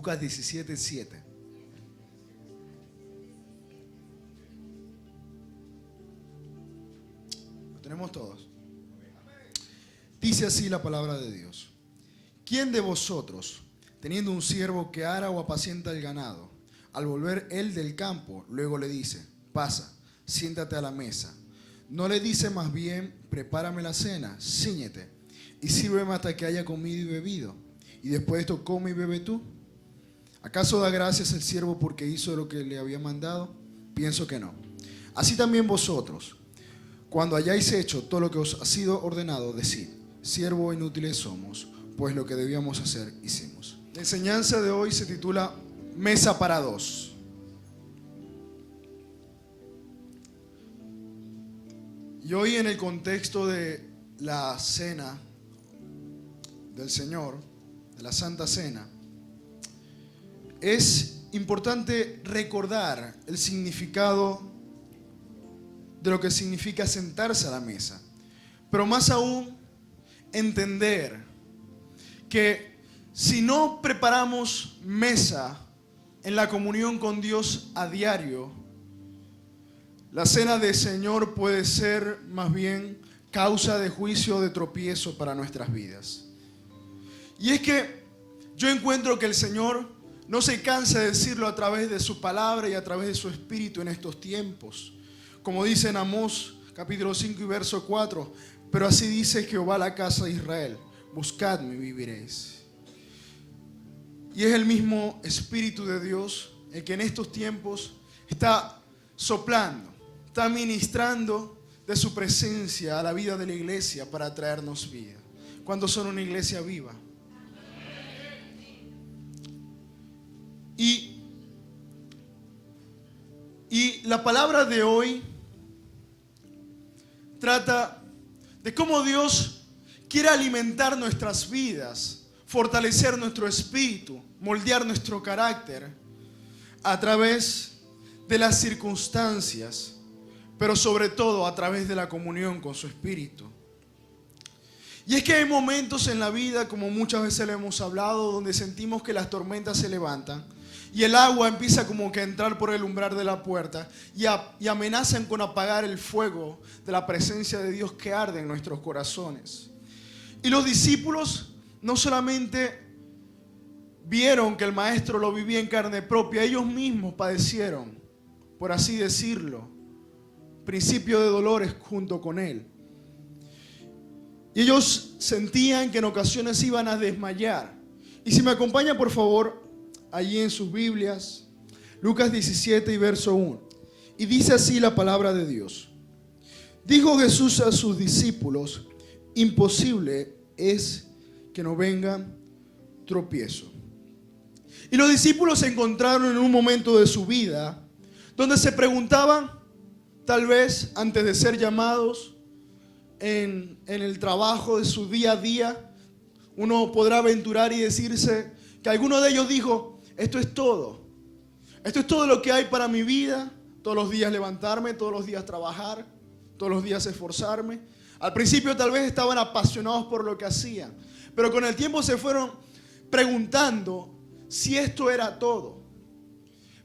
Lucas 17:7. Lo tenemos todos. Dice así la palabra de Dios. ¿Quién de vosotros, teniendo un siervo que ara o apacienta el ganado, al volver él del campo, luego le dice, pasa, siéntate a la mesa? ¿No le dice más bien, prepárame la cena, cíñete, y sírveme hasta que haya comido y bebido, y después de esto come y bebe tú? ¿Acaso da gracias el siervo porque hizo lo que le había mandado? Pienso que no. Así también vosotros, cuando hayáis hecho todo lo que os ha sido ordenado, decid, siervos inútiles somos, pues lo que debíamos hacer hicimos. La enseñanza de hoy se titula Mesa para dos. Y hoy, en el contexto de la cena del Señor, de la Santa Cena, es importante recordar el significado de lo que significa sentarse a la mesa, pero más aún entender que si no preparamos mesa en la comunión con Dios a diario, la cena del Señor puede ser más bien causa de juicio o de tropiezo para nuestras vidas. Y es que yo encuentro que el Señor no se cansa de decirlo a través de su palabra y a través de su Espíritu en estos tiempos. Como dice en Amós capítulo 5 y verso 4, pero así dice Jehová a la casa de Israel, buscadme y viviréis. Y es el mismo Espíritu de Dios el que en estos tiempos está soplando, está ministrando de su presencia a la vida de la iglesia para traernos vida. ¿Cuántos son una iglesia viva? Y la palabra de hoy trata de cómo Dios quiere alimentar nuestras vidas, fortalecer nuestro espíritu, moldear nuestro carácter a través de las circunstancias, pero sobre todo a través de la comunión con su Espíritu. Y es que hay momentos en la vida, como muchas veces le hemos hablado, donde sentimos que las tormentas se levantan y el agua empieza como que a entrar por el umbral de la puerta y amenazan con apagar el fuego de la presencia de Dios que arde en nuestros corazones. Y los discípulos no solamente vieron que el Maestro lo vivía en carne propia, ellos mismos padecieron, por así decirlo, principio de dolores junto con Él. Y ellos sentían que en ocasiones iban a desmayar. Y si me acompaña, por favor, allí en sus Biblias, Lucas 17 y verso 1. Y dice así la palabra de Dios. Dijo Jesús a sus discípulos, imposible es que no venga tropiezo. Y los discípulos se encontraron en un momento de su vida donde se preguntaban, tal vez antes de ser llamados en el trabajo de su día a día, uno podrá aventurar y decirse que alguno de ellos dijo, esto es todo lo que hay para mi vida, todos los días levantarme, todos los días trabajar, todos los días esforzarme. Al principio tal vez estaban apasionados por lo que hacían, pero con el tiempo se fueron preguntando si esto era todo.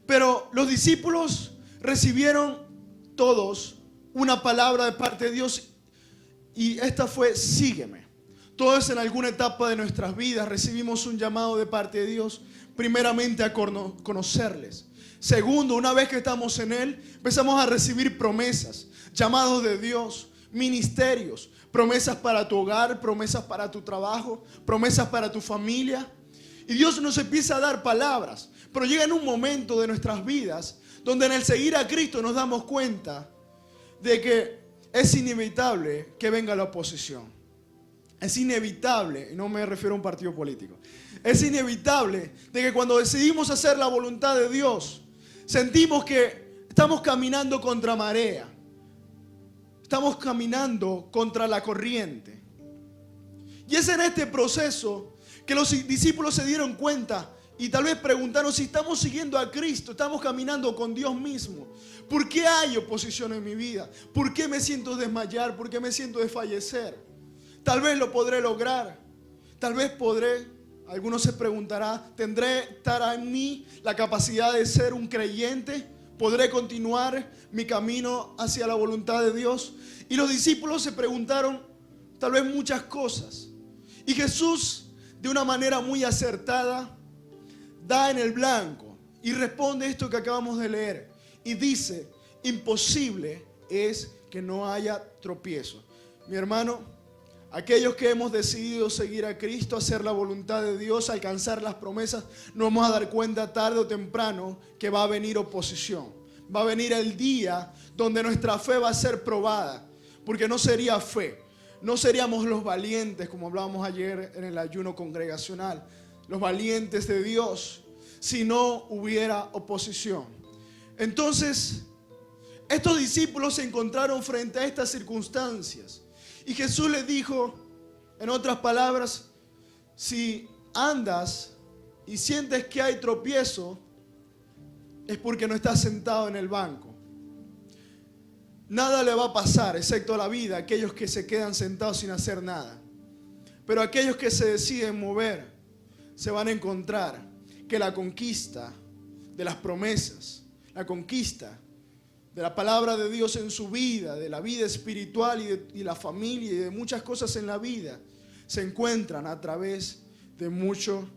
Pero los discípulos recibieron todos una palabra de parte de Dios y esta fue, sígueme. Todos en alguna etapa de nuestras vidas recibimos un llamado de parte de Dios, primeramente a conocerles. Segundo, una vez que estamos en Él, empezamos a recibir promesas, llamados de Dios, ministerios, promesas para tu hogar, promesas para tu trabajo, promesas para tu familia. Y Dios nos empieza a dar palabras, pero llega en un momento de nuestras vidas donde en el seguir a Cristo nos damos cuenta de que es inevitable que venga la oposición. Es inevitable, y no me refiero a un partido político, es inevitable de que cuando decidimos hacer la voluntad de Dios, sentimos que estamos caminando contra marea, estamos caminando contra la corriente. Y es en este proceso que los discípulos se dieron cuenta y tal vez preguntaron si estamos siguiendo a Cristo, estamos caminando con Dios mismo. ¿Por qué hay oposición en mi vida? ¿Por qué me siento desmayar? ¿Por qué me siento desfallecer? Tal vez lo podré lograr, tal vez podré Algunos se preguntarán, ¿estará en mí la capacidad de ser un creyente? ¿Podré continuar mi camino hacia la voluntad de Dios? Y los discípulos se preguntaron tal vez muchas cosas. Y Jesús, de una manera muy acertada, da en el blanco y responde esto que acabamos de leer. Y dice, imposible es que no haya tropiezo. Mi hermano, aquellos que hemos decidido seguir a Cristo, hacer la voluntad de Dios, alcanzar las promesas, nos vamos a dar cuenta tarde o temprano que va a venir oposición. Va a venir el día donde nuestra fe va a ser probada, porque no sería fe. No seríamos los valientes, como hablábamos ayer en el ayuno congregacional, los valientes de Dios, si no hubiera oposición. Entonces, estos discípulos se encontraron frente a estas circunstancias. Y Jesús les dijo, en otras palabras, si andas y sientes que hay tropiezo, es porque no estás sentado en el banco. Nada le va a pasar, excepto la vida, a aquellos que se quedan sentados sin hacer nada. Pero aquellos que se deciden mover, se van a encontrar que la conquista de las promesas, la conquista de la palabra de Dios en su vida, de la vida espiritual y la familia y de muchas cosas en la vida, se encuentran a través de mucho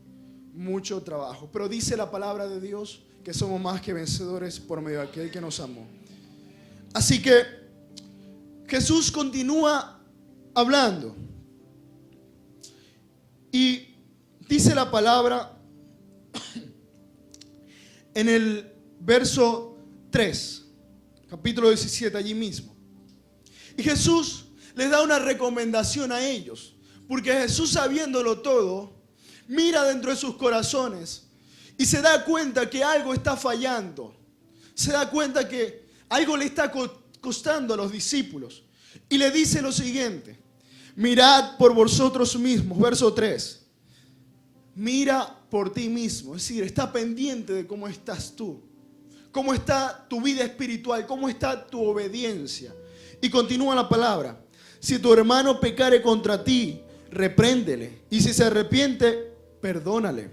trabajo. Pero dice la palabra de Dios que somos más que vencedores por medio de aquel que nos amó. Así que Jesús continúa hablando y dice la palabra en el verso 3, capítulo 17, allí mismo. Y Jesús les da una recomendación a ellos, porque Jesús, sabiéndolo todo, mira dentro de sus corazones y se da cuenta que algo está fallando. Se da cuenta que algo le está costando a los discípulos. Y le dice lo siguiente: mirad por vosotros mismos, verso 3. Mira por ti mismo, es decir, está pendiente de cómo estás tú, cómo está tu vida espiritual, cómo está tu obediencia. Y continúa la palabra: si tu hermano pecare contra ti, repréndele, y si se arrepiente, perdónale.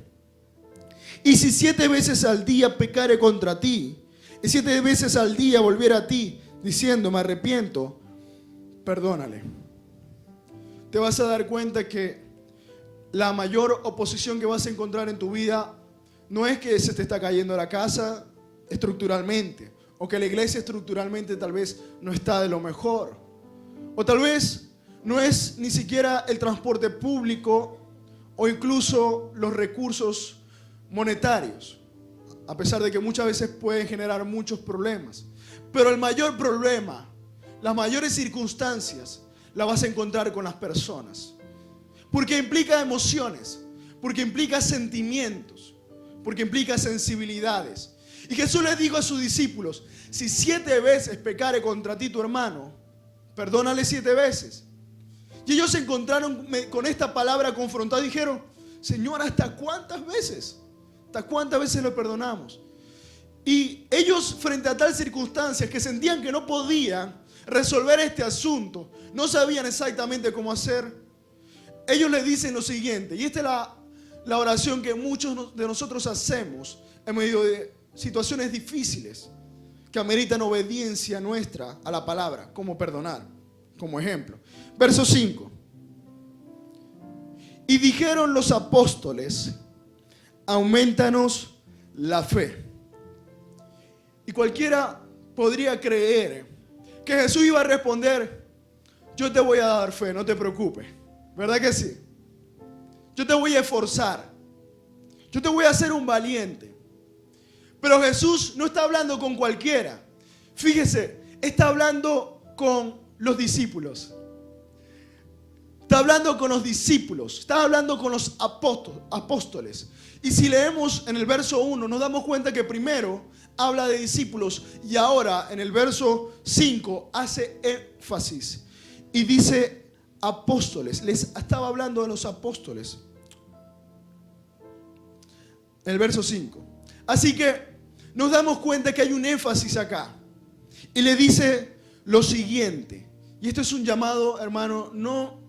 Y si 7 veces al día pecare contra ti, y 7 veces al día volviera a ti, diciendo, me arrepiento, perdónale. Te vas a dar cuenta que la mayor oposición que vas a encontrar en tu vida no es que se te está cayendo la casa estructuralmente, o que la iglesia estructuralmente tal vez no está de lo mejor, o tal vez no es ni siquiera el transporte público o incluso los recursos monetarios, a pesar de que muchas veces pueden generar muchos problemas. Pero el mayor problema, las mayores circunstancias, las vas a encontrar con las personas. Porque implica emociones, porque implica sentimientos, porque implica sensibilidades. Y Jesús les dijo a sus discípulos, si 7 veces pecare contra ti tu hermano, perdónale 7 veces. Y ellos se encontraron con esta palabra confrontada y dijeron, Señor, ¿hasta cuántas veces? ¿Hasta cuántas veces lo perdonamos? Y ellos, frente a tal circunstancias que sentían que no podían resolver este asunto, no sabían exactamente cómo hacer, ellos le dicen lo siguiente, y esta es la oración que muchos de nosotros hacemos en medio de situaciones difíciles que ameritan obediencia nuestra a la palabra, como perdonar, como ejemplo. Verso 5. Y dijeron los apóstoles, aumentanos la fe. Y cualquiera podría creer que Jesús iba a responder, yo te voy a dar fe, no te preocupes. ¿Verdad que sí? Yo te voy a esforzar. Yo te voy a hacer un valiente. Pero Jesús no está hablando con cualquiera. Fíjese, está hablando con los discípulos. Está hablando con los discípulos. Está hablando con los apóstoles. Y si leemos en el verso 1, nos damos cuenta que primero habla de discípulos y ahora en el verso 5 hace énfasis y dice apóstoles. Les estaba hablando de los apóstoles. En el verso 5. Así que nos damos cuenta que hay un énfasis acá. Y le dice lo siguiente. Y esto es un llamado, hermano, no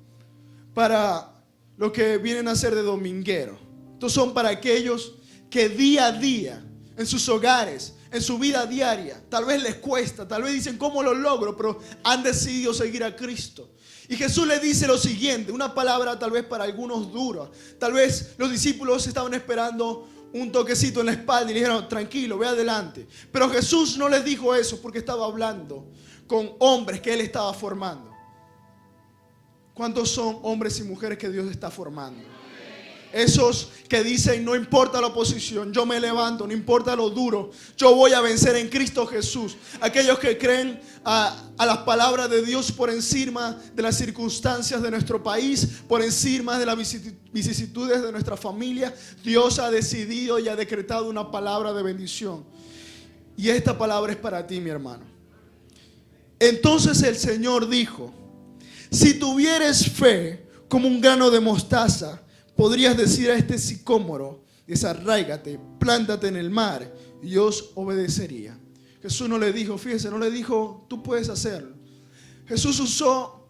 para los que vienen a ser de dominguero. Estos son para aquellos que día a día, en sus hogares, en su vida diaria, tal vez les cuesta, tal vez dicen, ¿cómo lo logro? Pero han decidido seguir a Cristo. Y Jesús les dice lo siguiente, una palabra tal vez para algunos dura. Tal vez los discípulos estaban esperando un toquecito en la espalda y le dijeron, tranquilo, ve adelante. Pero Jesús no les dijo eso porque estaba hablando con hombres que Él estaba formando. ¿Cuántos son hombres y mujeres que Dios está formando? Esos que dicen, no importa la oposición, yo me levanto, no importa lo duro, yo voy a vencer en Cristo Jesús. Aquellos que creen a las palabras de Dios por encima de las circunstancias de nuestro país, por encima de las vicisitudes de nuestra familia. Dios ha decidido y ha decretado una palabra de bendición. Y esta palabra es para ti, mi hermano. Entonces el Señor dijo, si tuvieres fe como un grano de mostaza, podrías decir a este sicómoro, desarráigate, plántate en el mar, y Dios obedecería. Jesús no le dijo, fíjese, no le dijo, tú puedes hacerlo. Jesús usó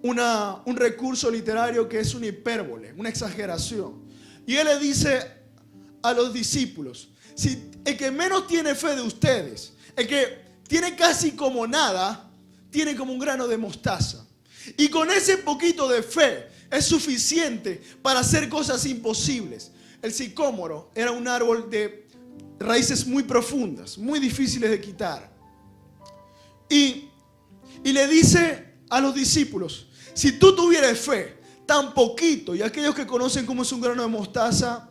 un recurso literario que es una hipérbole, una exageración. Y Él le dice a los discípulos, si el que menos tiene fe de ustedes, el que tiene casi como nada, tiene como un grano de mostaza. Y con ese poquito de fe es suficiente para hacer cosas imposibles. El sicómoro era un árbol de raíces muy profundas, muy difíciles de quitar. Y le dice a los discípulos, si tú tuvieras fe, tan poquito, y aquellos que conocen cómo es un grano de mostaza,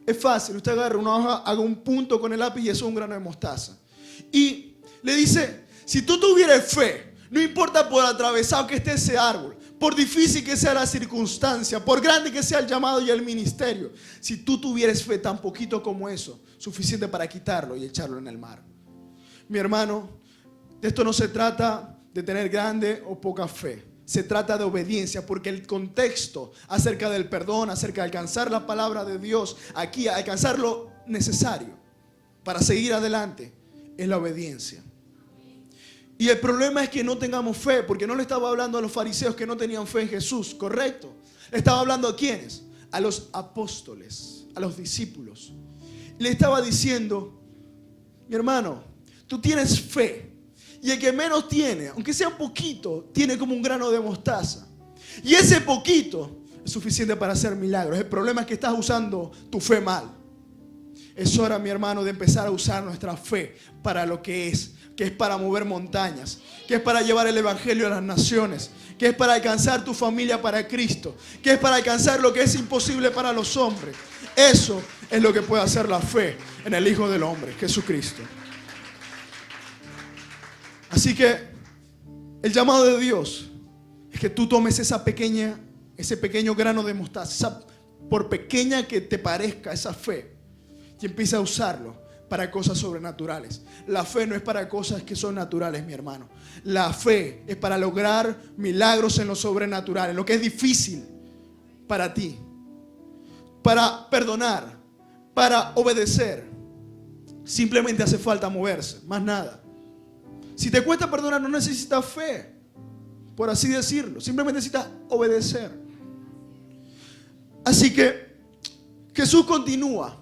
es fácil. Usted agarra una hoja, haga un punto con el lápiz y eso es un grano de mostaza. Y le dice, si tú tuvieras fe, no importa por atravesado que esté ese árbol, por difícil que sea la circunstancia, por grande que sea el llamado y el ministerio, si tú tuvieras fe tan poquito como eso, suficiente para quitarlo y echarlo en el mar. Mi hermano, de esto no se trata de tener grande o poca fe. Se trata de obediencia, porque el contexto acerca del perdón, acerca de alcanzar la palabra de Dios, aquí alcanzar lo necesario para seguir adelante, es la obediencia. Y el problema es que no tengamos fe, porque no le estaba hablando a los fariseos que no tenían fe en Jesús, ¿correcto? Le estaba hablando a ¿quiénes? A los apóstoles, a los discípulos. Le estaba diciendo, mi hermano, tú tienes fe, y el que menos tiene, aunque sea un poquito, tiene como un grano de mostaza. Y ese poquito es suficiente para hacer milagros. El problema es que estás usando tu fe mal. Es hora, mi hermano, de empezar a usar nuestra fe para lo que es para mover montañas, que es para llevar el evangelio a las naciones, que es para alcanzar tu familia para Cristo, que es para alcanzar lo que es imposible para los hombres. Eso es lo que puede hacer la fe en el Hijo del Hombre, Jesucristo. Así que el llamado de Dios es que tú tomes ese pequeño grano de mostaza, por pequeña que te parezca esa fe, y empieza a usarlo para cosas sobrenaturales. La fe no es para cosas que son naturales, mi hermano. La fe es para lograr milagros en lo sobrenatural, en lo que es difícil para ti, para perdonar, para obedecer. Simplemente hace falta moverse, más nada. Si te cuesta perdonar, no necesitas fe, por así decirlo. Simplemente necesitas obedecer. Así que Jesús continúa.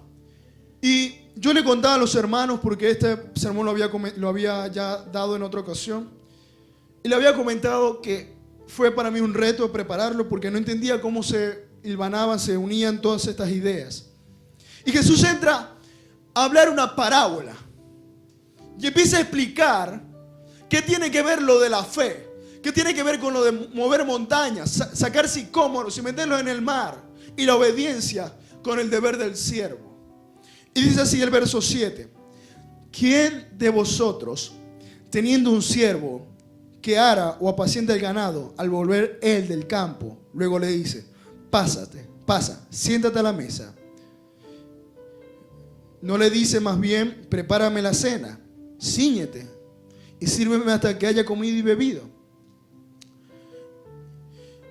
Y yo le contaba a los hermanos, porque este sermón lo había ya dado en otra ocasión, y le había comentado que fue para mí un reto prepararlo, porque no entendía cómo se hilvanaban, se unían todas estas ideas. Y Jesús entra a hablar una parábola y empieza a explicar qué tiene que ver lo de la fe, qué tiene que ver con lo de mover montañas, sacar sicómoros y meterlos en el mar, y la obediencia con el deber del siervo. Y dice así el verso 7. ¿Quién de vosotros, teniendo un siervo que ara o apacienta el ganado, al volver él del campo, luego le dice, pasa, siéntate a la mesa? No le dice más bien, prepárame la cena, cíñete y sírveme hasta que haya comido y bebido.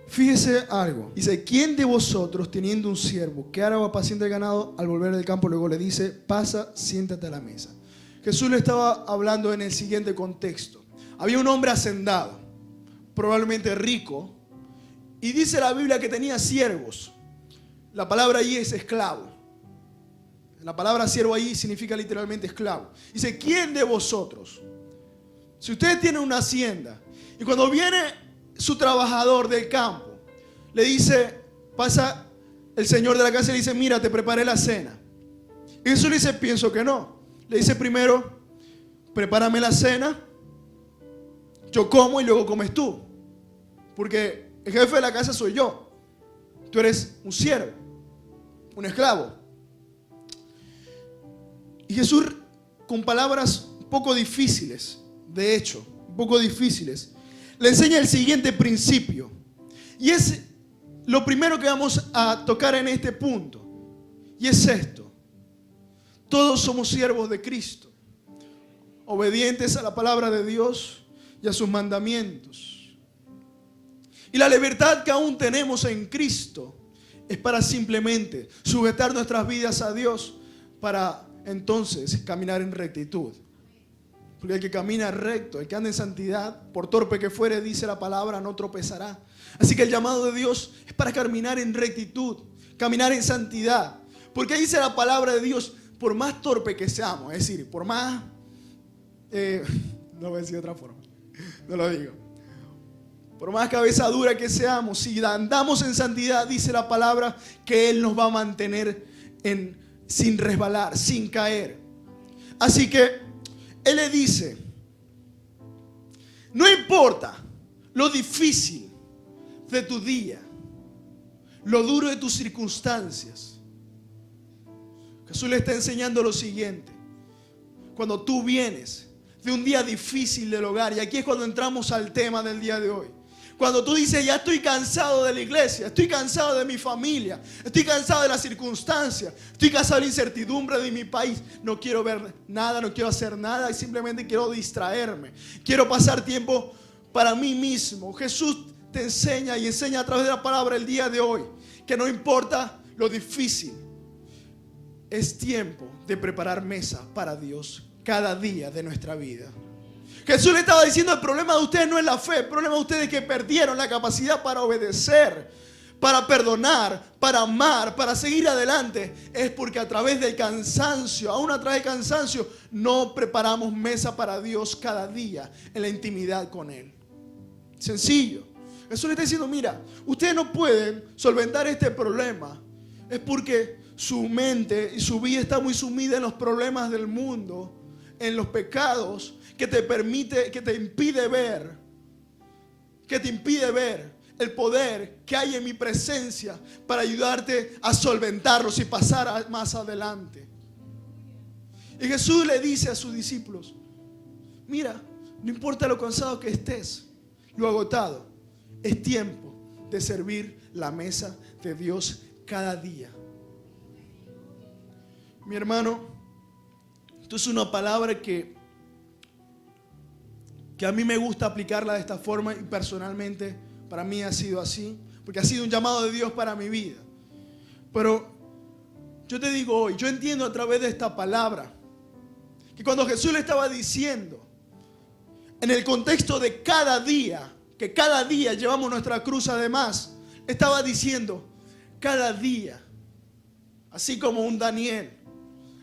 Fíjese algo. Dice, ¿quién de vosotros, teniendo un siervo que ara o apacienta el ganado, al volver del campo, luego le dice, pasa, siéntate a la mesa? Jesús le estaba hablando en el siguiente contexto. Había un hombre hacendado, probablemente rico, y dice la Biblia que tenía siervos. La palabra allí es esclavo. La palabra siervo ahí significa literalmente esclavo. Dice, ¿quién de vosotros? Si ustedes tienen una hacienda y cuando viene su trabajador del campo, le dice, pasa el señor de la casa y le dice, mira, te preparé la cena. Y Jesús le dice, pienso que no. Le dice primero, prepárame la cena, yo como y luego comes tú. Porque el jefe de la casa soy yo. Tú eres un siervo, un esclavo. Y Jesús, con palabras un poco difíciles, de hecho, un poco difíciles, le enseña el siguiente principio. Y es lo primero que vamos a tocar en este punto. Y es esto. Todos somos siervos de Cristo, obedientes a la palabra de Dios y a sus mandamientos. Y la libertad que aún tenemos en Cristo es para simplemente sujetar nuestras vidas a Dios para entonces caminar en rectitud. Porque el que camina recto, el que anda en santidad, por torpe que fuere, dice la palabra, no tropezará. Así que el llamado de Dios es para caminar en rectitud, caminar en santidad. Porque dice la palabra de Dios, por más torpe que seamos, es decir, por más... no voy a decir de otra forma, no lo digo. Por más cabeza dura que seamos, si andamos en santidad, dice la palabra, que Él nos va a mantener sin resbalar, sin caer. Así que Él le dice, no importa lo difícil de tu día, lo duro de tus circunstancias. Jesús le está enseñando lo siguiente. Cuando tú vienes de un día difícil del hogar, y aquí es cuando entramos al tema del día de hoy. Cuando tú dices, ya estoy cansado de la iglesia, estoy cansado de mi familia, estoy cansado de las circunstancias, estoy cansado de la incertidumbre de mi país, no quiero ver nada, no quiero hacer nada y simplemente quiero distraerme, quiero pasar tiempo para mí mismo. Jesús te enseña y enseña a través de la palabra el día de hoy que no importa lo difícil, es tiempo de preparar mesa para Dios cada día de nuestra vida. Jesús le estaba diciendo, el problema de ustedes no es la fe, el problema de ustedes es que perdieron la capacidad para obedecer, para perdonar, para amar, para seguir adelante. Es porque a través del cansancio, aún a través del cansancio, no preparamos mesa para Dios cada día en la intimidad con Él. Sencillo. Jesús le está diciendo, mira, ustedes no pueden solventar este problema. Es porque su mente y su vida está muy sumida en los problemas del mundo, en los pecados, que te impide ver el poder que hay en mi presencia para ayudarte a solventarlos y pasar más adelante. Y Jesús le dice a sus discípulos, mira, no importa lo cansado que estés, lo agotado, es tiempo de servir la mesa de Dios cada día. Mi hermano, esto es una palabra que a mí me gusta aplicarla de esta forma y personalmente para mí ha sido así, porque ha sido un llamado de Dios para mi vida. Pero yo te digo hoy, yo entiendo a través de esta palabra que cuando Jesús le estaba diciendo en el contexto de cada día, que cada día llevamos nuestra cruz además, estaba diciendo cada día, así como un Daniel,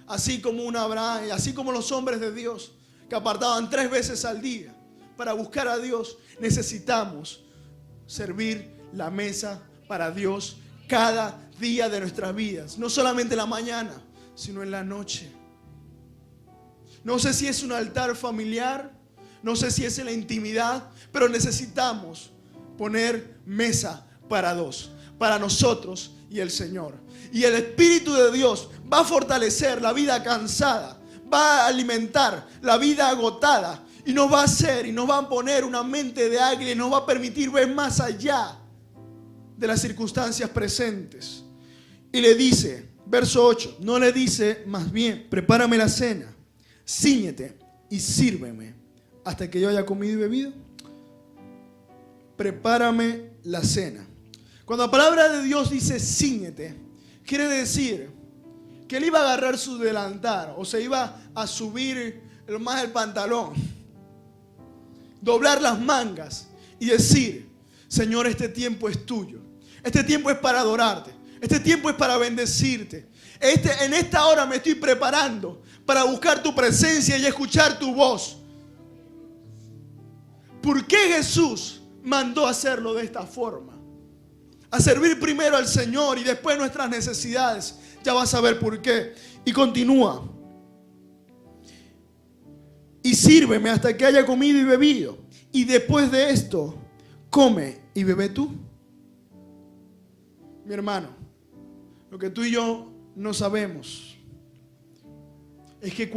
así como un Abraham, así como los hombres de Dios que apartaban 3 veces al día para buscar a Dios, necesitamos servir la mesa para Dios cada día de nuestras vidas, no solamente en la mañana, sino en la noche. No sé si es un altar familiar, no sé si es en la intimidad, pero necesitamos poner mesa para 2, para nosotros y el Señor. Y el Espíritu de Dios va a fortalecer la vida cansada, va a alimentar la vida agotada y nos va a hacer y nos va a poner una mente de águila y nos va a permitir ver más allá de las circunstancias presentes. Y le dice, verso 8, no le dice más bien, prepárame la cena, cíñete y sírveme hasta que yo haya comido y bebido. Prepárame la cena. Cuando la palabra de Dios dice cíñete, quiere decir que él iba a agarrar su delantal o se iba a subir más el pantalón, doblar las mangas y decir, Señor, este tiempo es tuyo, este tiempo es para adorarte, este tiempo es para bendecirte, En esta hora me estoy preparando para buscar tu presencia y escuchar tu voz. ¿Por qué Jesús mandó hacerlo de esta forma? A servir primero al Señor y después nuestras necesidades. Ya vas a ver por qué. Y continúa. Y sírveme hasta que haya comido y bebido. Y después de esto, come y bebe tú. Mi hermano, lo que tú y yo no sabemos es que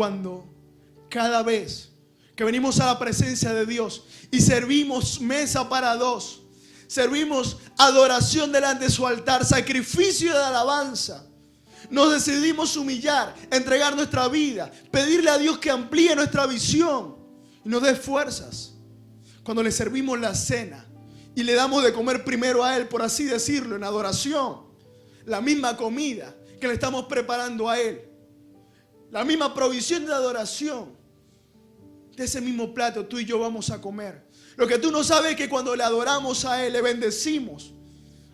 cada vez que venimos a la presencia de Dios y servimos mesa para dos, servimos adoración delante de su altar, sacrificio de alabanza, nos decidimos humillar, entregar nuestra vida, pedirle a Dios que amplíe nuestra visión y nos dé fuerzas. Cuando le servimos la cena y le damos de comer primero a Él, por así decirlo, en adoración, la misma comida que le estamos preparando a Él, la misma provisión de adoración, de ese mismo plato tú y yo vamos a comer. Lo que tú no sabes es que cuando le adoramos a Él, le bendecimos,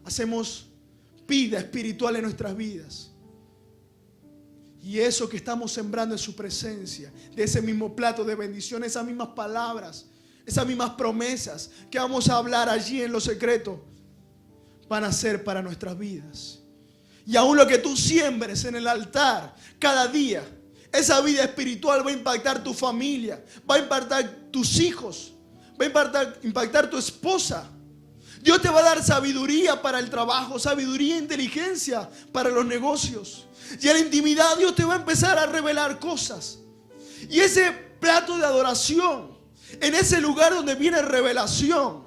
hacemos vida espiritual en nuestras vidas. Y eso que estamos sembrando en su presencia, de ese mismo plato de bendición, esas mismas palabras, esas mismas promesas que vamos a hablar allí en lo secreto, van a ser para nuestras vidas. Y aún lo que tú siembres en el altar cada día, esa vida espiritual va a impactar tu familia, va a impactar tus hijos, va a impactar tu esposa. Dios te va a dar sabiduría para el trabajo, sabiduría e inteligencia para los negocios. Y en la intimidad Dios te va a empezar a revelar cosas. Y ese plato de adoración, en ese lugar donde viene revelación,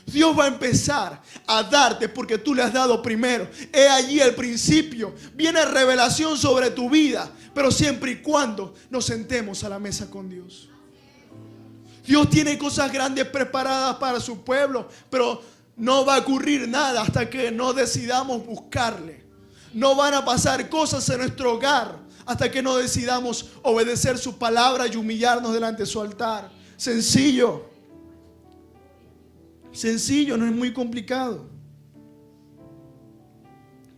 Dios va a empezar a darte porque tú le has dado primero. He allí el principio. Viene revelación sobre tu vida, pero siempre y cuando nos sentemos a la mesa con Dios. Dios tiene cosas grandes preparadas para su pueblo, pero no va a ocurrir nada hasta que no decidamos buscarle. No van a pasar cosas en nuestro hogar hasta que no decidamos obedecer su palabra y humillarnos delante de su altar. Sencillo. Sencillo, no es muy complicado.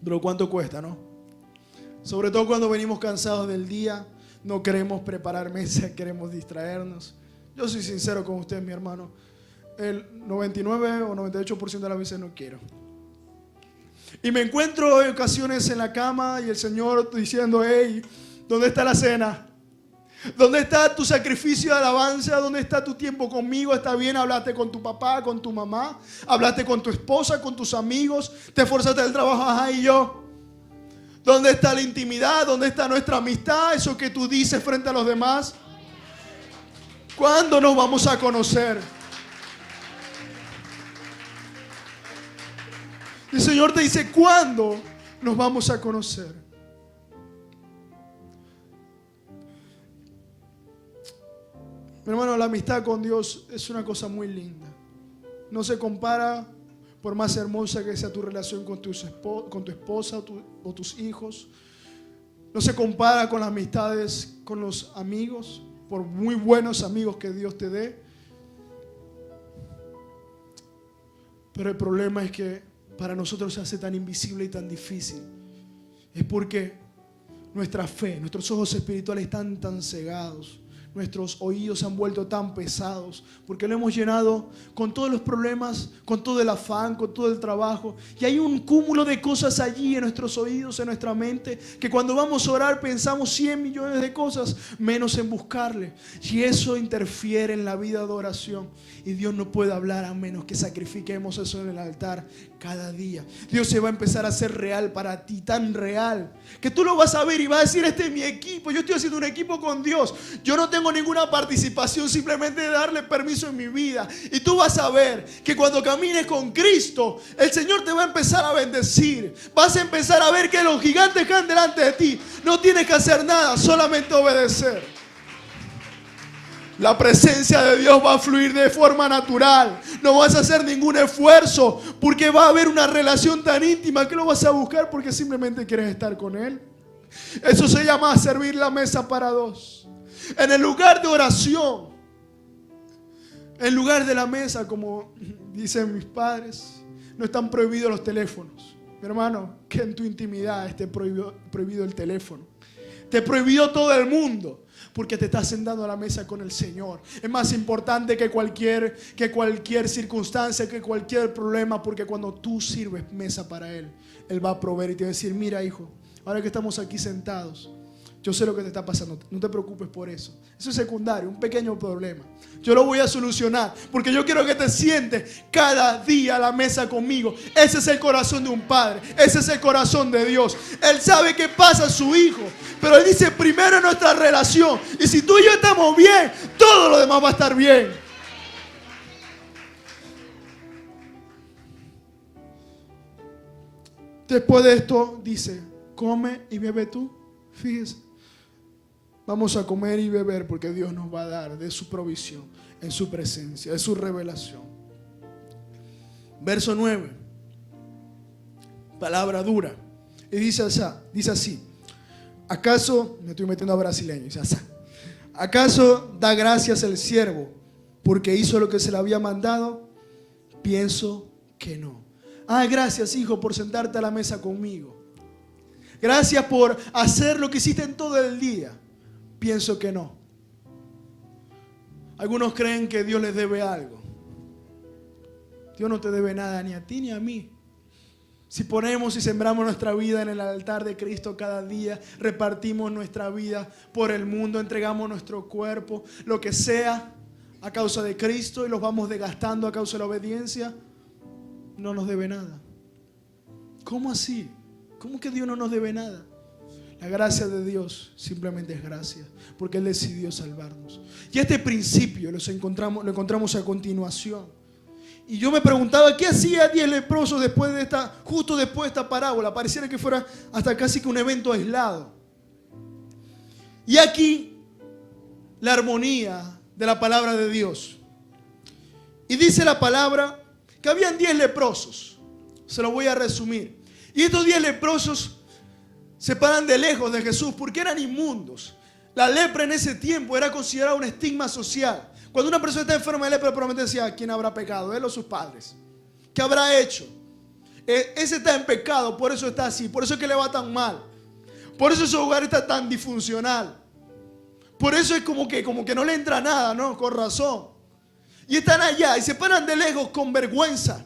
Pero ¿cuánto cuesta, no? Sobre todo cuando venimos cansados del día, no queremos preparar mesa, queremos distraernos. Yo soy sincero con usted, mi hermano. El 99 o 98% de las veces no quiero. Y me encuentro en ocasiones en la cama y el Señor diciendo: hey, ¿dónde está la cena? ¿Dónde está tu sacrificio de alabanza? ¿Dónde está tu tiempo conmigo? ¿Está bien? ¿Hablaste con tu papá, con tu mamá? ¿Hablaste con tu esposa, con tus amigos? ¿Te esforzaste del trabajo? Ajá, y yo. ¿Dónde está la intimidad? ¿Dónde está nuestra amistad? Eso que tú dices frente a los demás. ¿Cuándo nos vamos a conocer? El Señor te dice: ¿cuándo nos vamos a conocer? Mi hermano, la amistad con Dios es una cosa muy linda. No se compara, por más hermosa que sea tu relación con tu esposa o tus hijos. No se compara con las amistades con los amigos, por muy buenos amigos que Dios te dé. Pero el problema es que para nosotros se hace tan invisible y tan difícil. Es porque nuestra fe, nuestros ojos espirituales están tan cegados. Nuestros oídos se han vuelto tan pesados porque lo hemos llenado con todos los problemas, con todo el afán, con todo el trabajo. Y hay un cúmulo de cosas allí en nuestros oídos, en nuestra mente, que cuando vamos a orar pensamos 100 millones de cosas, menos en buscarle. Y eso interfiere en la vida de oración. Y Dios no puede hablar a menos que sacrifiquemos eso en el altar cada día. Dios se va a empezar a hacer real para ti, tan real, que tú lo vas a ver y vas a decir: este es mi equipo, yo estoy haciendo un equipo con Dios. Yo no tengo ninguna participación, simplemente de darle permiso en mi vida. Y tú vas a ver que cuando camines con Cristo, el Señor te va a empezar a bendecir. Vas a empezar a ver que los gigantes caen delante de ti. No tienes que hacer nada, solamente obedecer. La presencia de Dios va a fluir de forma natural. No vas a hacer ningún esfuerzo, porque va a haber una relación tan íntima que lo vas a buscar porque simplemente quieres estar con Él. Eso se llama servir la mesa para dos. En el lugar de oración, en lugar de la mesa, como dicen mis padres, no están prohibidos los teléfonos. mi hermano, que en tu intimidad esté prohibido el teléfono. Te prohibió todo el mundo, porque te estás sentando a la mesa con el Señor. Es más importante que cualquier circunstancia, que cualquier problema, porque cuando tú sirves mesa para Él, Él va a proveer y te va a decir: mira, hijo, ahora que estamos aquí sentados, yo sé lo que te está pasando, no te preocupes por eso. Eso es secundario, un pequeño problema. Yo lo voy a solucionar, porque yo quiero que te sientes cada día a la mesa conmigo. Ese es el corazón de un padre, ese es el corazón de Dios. Él sabe qué pasa a su hijo, pero Él dice: primero nuestra relación. Y si tú y yo estamos bien, todo lo demás va a estar bien. Después de esto dice: come y bebe tú. Fíjese, vamos a comer y beber porque Dios nos va a dar de su provisión, en su presencia, de su revelación. Verso 9, palabra dura. Y dice así: ¿acaso, me estoy metiendo a brasileño, dice así, ¿acaso da gracias el siervo porque hizo lo que se le había mandado? Pienso que no. Gracias, hijo, por sentarte a la mesa conmigo. Gracias por hacer lo que hiciste en todo el día. Pienso que no. Algunos creen que Dios les debe algo. Dios no te debe nada, ni a ti ni a mí. Si ponemos y sembramos nuestra vida en el altar de Cristo cada día, repartimos nuestra vida por el mundo, entregamos nuestro cuerpo, lo que sea, a causa de Cristo, y los vamos desgastando a causa de la obediencia, no nos debe nada. ¿Cómo así? ¿Cómo que Dios no nos debe nada? La gracia de Dios simplemente es gracia, porque Él decidió salvarnos. Y este principio lo encontramos a continuación. Y yo me preguntaba, ¿qué hacía 10 leprosos justo después de esta parábola? Pareciera que fuera hasta casi que un evento aislado. Y aquí la armonía de la palabra de Dios. Y dice la palabra que habían 10 leprosos. Se lo voy a resumir. Y estos 10 leprosos se paran de lejos de Jesús porque eran inmundos. La lepra en ese tiempo era considerada un estigma social. Cuando una persona está enferma de lepra, probablemente decía: ¿quién habrá pecado? Él o sus padres. ¿Qué habrá hecho? Ese está en pecado, por eso está así. Por eso es que le va tan mal. Por eso su hogar está tan disfuncional. Por eso es como que no le entra nada, ¿no? Con razón. Y están allá y se paran de lejos con vergüenza.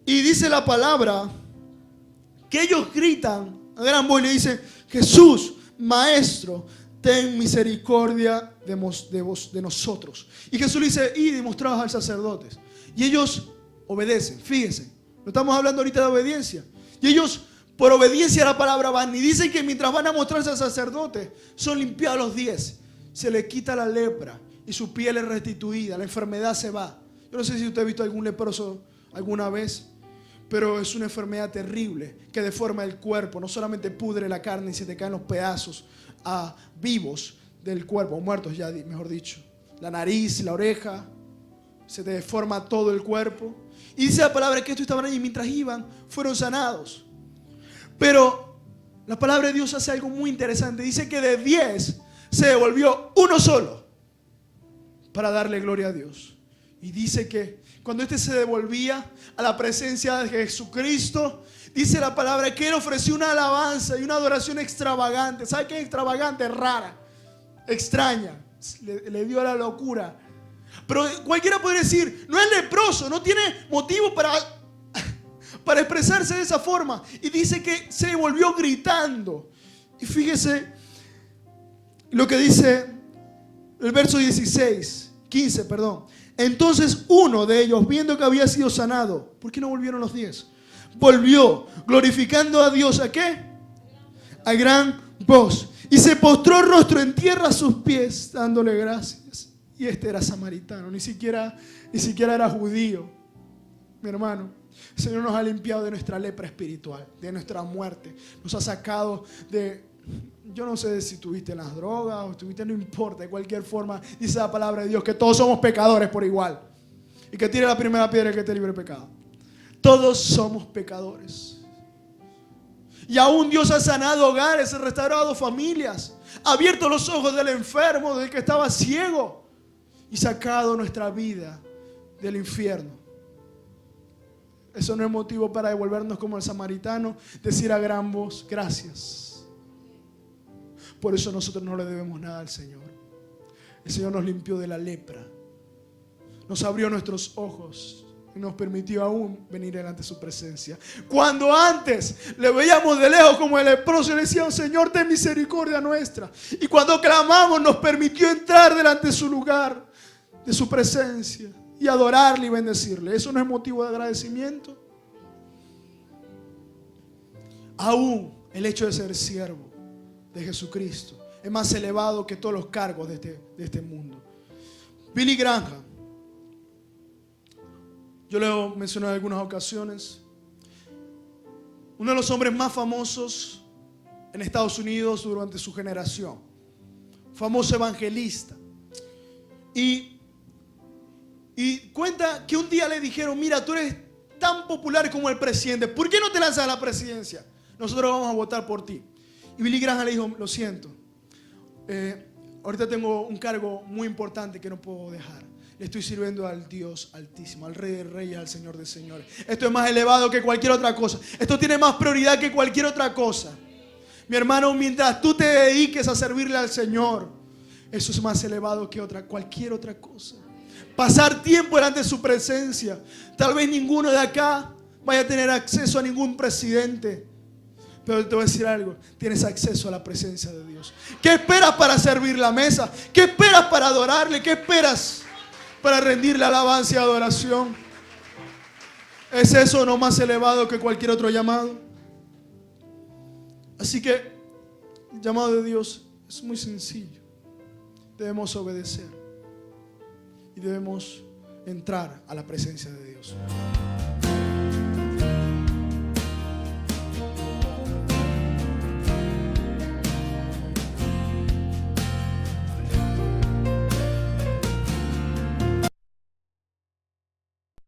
Y dice la palabra que ellos gritan a gran voz y le dicen: Jesús, Maestro, ten misericordia de nosotros. Y Jesús le dice: id y mostraos al sacerdotes. Y ellos obedecen. Fíjense, no estamos hablando ahorita de obediencia. Y ellos, por obediencia a la palabra, van y dicen que mientras van a mostrarse al sacerdote, son limpiados los 10. Se les quita la lepra y su piel es restituida, la enfermedad se va. Yo no sé si usted ha visto algún leproso alguna vez, pero es una enfermedad terrible que deforma el cuerpo. No solamente pudre la carne y se te caen los pedazos vivos del cuerpo, o muertos ya, mejor dicho. La nariz, la oreja, se te deforma todo el cuerpo. Y dice la palabra que estos estaban allí, mientras iban, fueron sanados. Pero la palabra de Dios hace algo muy interesante. Dice que de 10 se devolvió uno solo para darle gloria a Dios. Y dice que cuando este se devolvía a la presencia de Jesucristo, dice la palabra que Él ofreció una alabanza y una adoración extravagante. ¿Sabe qué es extravagante? Rara, extraña, le dio a la locura. Pero cualquiera puede decir: no es leproso, no tiene motivo para expresarse de esa forma. Y dice que se devolvió gritando. Y fíjese lo que dice el verso 15. Entonces uno de ellos, viendo que había sido sanado, ¿por qué no volvieron los 10? Volvió, glorificando a Dios. ¿A qué? A gran voz. Y se postró rostro en tierra a sus pies, dándole gracias. Y este era samaritano, ni siquiera era judío. Mi hermano, el Señor nos ha limpiado de nuestra lepra espiritual, de nuestra muerte. Nos ha sacado de... Yo no sé si estuviste en las drogas o estuviste, no importa, de cualquier forma, dice la palabra de Dios que todos somos pecadores por igual. Y que tire la primera piedra el que te libre de pecado. Todos somos pecadores. Y aún Dios ha sanado hogares, ha restaurado familias, ha abierto los ojos del enfermo, del que estaba ciego, y sacado nuestra vida del infierno. Eso no es motivo para devolvernos como el samaritano, decir a gran voz, gracias. Por eso nosotros no le debemos nada al Señor. El Señor nos limpió de la lepra, nos abrió nuestros ojos y nos permitió aún venir delante de su presencia. Cuando antes le veíamos de lejos como el leproso y le decíamos, Señor, ten misericordia nuestra. Y cuando clamamos nos permitió entrar delante de su lugar, de su presencia, y adorarle y bendecirle. ¿Eso no es motivo de agradecimiento? Aún el hecho de ser siervo de Jesucristo es más elevado que todos los cargos de este mundo. Billy Graham, yo lo he mencionado en algunas ocasiones, uno de los hombres más famosos en Estados Unidos durante su generación, famoso evangelista, y cuenta que un día le dijeron, mira, tú eres tan popular como el presidente, ¿por qué no te lanzas a la presidencia? Nosotros vamos a votar por ti. Y Billy Graham le dijo, lo siento, ahorita tengo un cargo muy importante que no puedo dejar. Le estoy sirviendo al Dios Altísimo, al Rey de Reyes, al Señor de Señores. Esto es más elevado que cualquier otra cosa. Esto tiene más prioridad que cualquier otra cosa. Mi hermano, mientras tú te dediques a servirle al Señor, eso es más elevado que cualquier otra cosa. Pasar tiempo delante de su presencia. Tal vez ninguno de acá vaya a tener acceso a ningún presidente, pero te voy a decir algo, tienes acceso a la presencia de Dios. ¿Qué esperas para servir la mesa? ¿Qué esperas para adorarle? ¿Qué esperas para rendirle alabanza y adoración? ¿Es eso no más elevado que cualquier otro llamado? Así que el llamado de Dios es muy sencillo. Debemos obedecer y debemos entrar a la presencia de Dios.